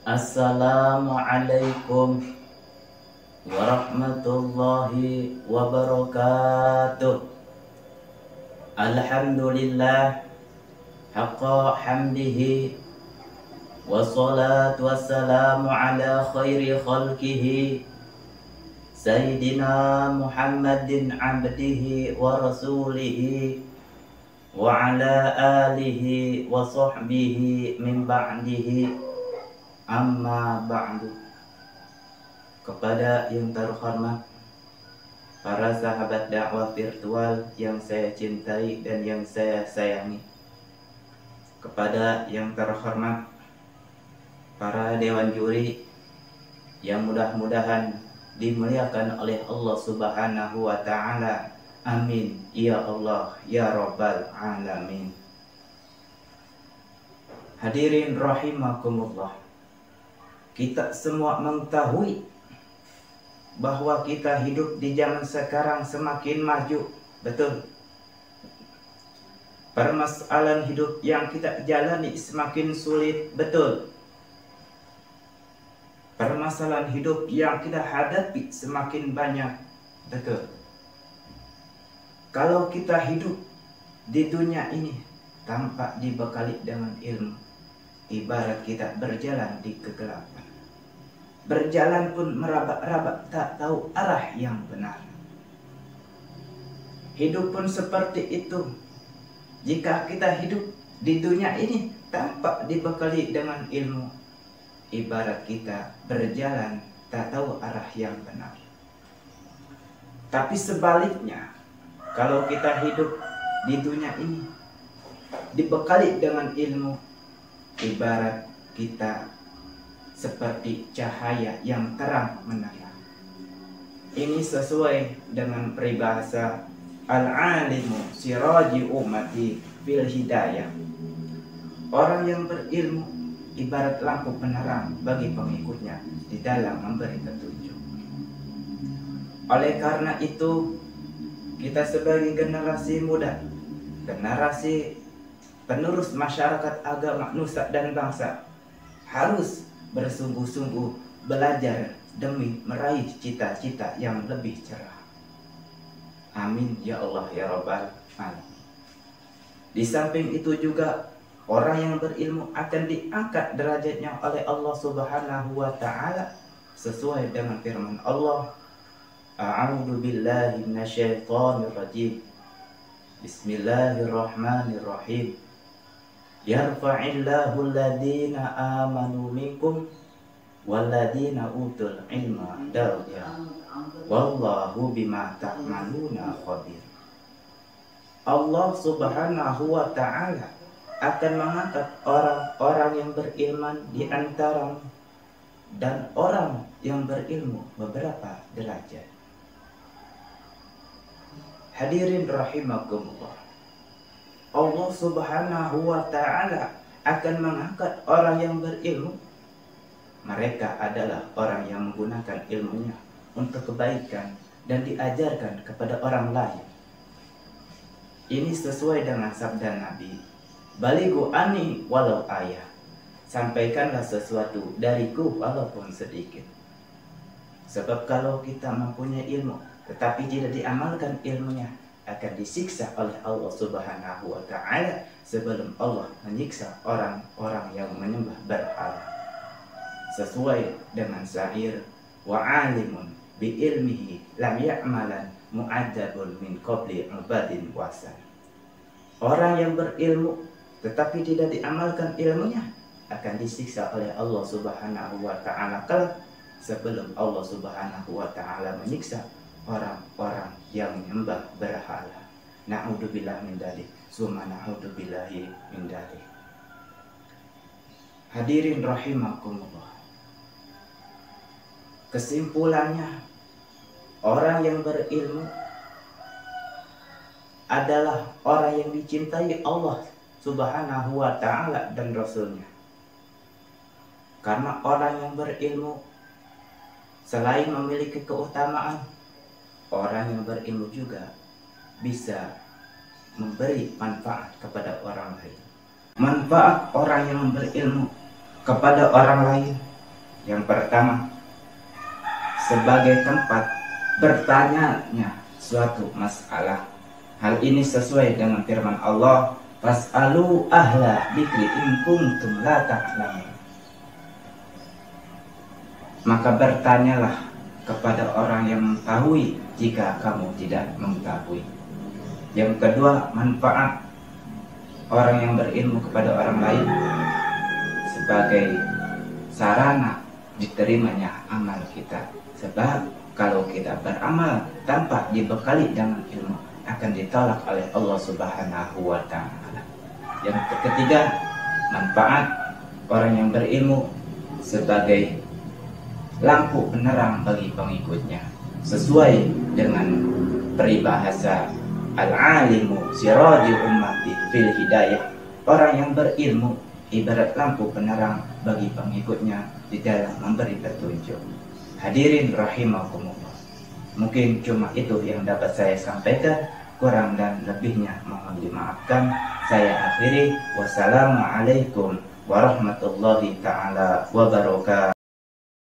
Assalamualaikum warahmatullahi wabarakatuh. Alhamdulillah haqqa hamdihi, wassalatu wassalamu ala khairi khalqihi Sayyidina Muhammadin abdihi wa rasulihi wa ala alihi wa sahbihi min ba'dihi, amma ba'du. Kepada yang terhormat para sahabat dakwah virtual yang saya cintai dan yang saya sayangi, kepada yang terhormat para dewan juri yang mudah-mudahan dimuliakan oleh Allah Subhanahu wa ta'ala. Amin ya Allah ya Rabbal alamin. Hadirin rahimakumullah, kita semua mengetahui bahwa kita hidup di zaman sekarang semakin maju. Betul. Permasalahan hidup yang kita jalani semakin sulit. Betul. Permasalahan hidup yang kita hadapi semakin banyak. Betul. Kalau kita hidup di dunia ini tanpa dibekali dengan ilmu, ibarat kita berjalan di kegelapan. Berjalan pun meraba-raba, tak tahu arah yang benar. Hidup pun seperti itu. Jika kita hidup di dunia ini tanpa dibekali dengan ilmu, ibarat kita berjalan tak tahu arah yang benar. Tapi sebaliknya, kalau kita hidup di dunia ini dibekali dengan ilmu, ibarat kita seperti cahaya yang terang menerang. Ini sesuai dengan peribahasa al-alimu siraji ummati fil hidayah. Orang yang berilmu ibarat lampu penerang bagi pengikutnya di dalam memberi petunjuk. Oleh karena itu, kita sebagai generasi muda, generasi penerus masyarakat agama nusa dan bangsa, harus bersungguh-sungguh belajar demi meraih cita-cita yang lebih cerah. Amin ya Allah ya Rabbal alamin. Di samping itu juga, orang yang berilmu akan diangkat derajatnya oleh Allah Subhanahu wa ta'ala sesuai dengan firman Allah, A'udzu billahi minasyaitonir rajim. Bismillahirrahmanirrahim. Yarfa'illahu alladhina amanu minkum walladhina utul ilma darajat. Wallahu bima ta'maluna khabir. Allah Subhanahu wa ta'ala akan mengangkat orang-orang yang beriman di antara dan orang yang berilmu beberapa derajat. Hadirin rahimakumullah, Allah Subhanahu wa ta'ala akan mengangkat orang yang berilmu. Mereka adalah orang yang menggunakan ilmunya untuk kebaikan dan diajarkan kepada orang lain. Ini sesuai dengan sabda Nabi, balighu anni walau ayah. Sampaikanlah sesuatu dariku walaupun sedikit. Sebab kalau kita mempunyai ilmu tetapi tidak diamalkan ilmunya, akan disiksa oleh Allah Subhanahu wa ta'ala sebelum Allah menyiksa orang-orang yang menyembah berhala. Sesuai dengan syair, wa alimun bi ilmihi lam ya'malan mu'adzabun min qabli ubadin wasan. Orang yang berilmu tetapi tidak diamalkan ilmunya akan disiksa oleh Allah Subhanahu wa ta'ala kelak sebelum Allah Subhanahu wa ta'ala menyiksa orang-orang yang menyembah berhala. Na'udzubillah min dzalik, summa na'udzubillahi min dzalik. Hadirin rahimakumullah, kesimpulannya, orang yang berilmu adalah orang yang dicintai Allah Subhanahu wa ta'ala dan Rasulnya. Karena orang yang berilmu selain memiliki keutamaan, orang yang berilmu juga bisa memberi manfaat kepada orang lain. Manfaat orang yang berilmu kepada orang lain Yang pertama, sebagai tempat bertanyanya suatu masalah. Hal ini sesuai dengan firman Allah, "Fas'alu ahla dzikri in kuntum la ta'lamun." Maka bertanyalah kepada orang yang mengetahui jika kamu tidak mengetahui. Yang kedua, manfaat orang yang berilmu kepada orang lain sebagai sarana diterimanya amal kita. Sebab kalau kita beramal tanpa dibekali dengan ilmu, akan ditolak oleh Allah Subhanahu wa Ta'ala. Yang ketiga, manfaat orang yang berilmu sebagai lampu penerang bagi pengikutnya, sesuai dengan peribahasa al-alimu siraju ummati fil hidayah. Orang yang berilmu ibarat lampu penerang bagi pengikutnya di dalam memberi petunjuk. Hadirin rahimakumullah, mungkin cuma itu yang dapat saya sampaikan. Kurang dan lebihnya mohon dimaafkan. Saya akhiri. Wassalamualaikum warahmatullahi ta'ala wabarakatuh.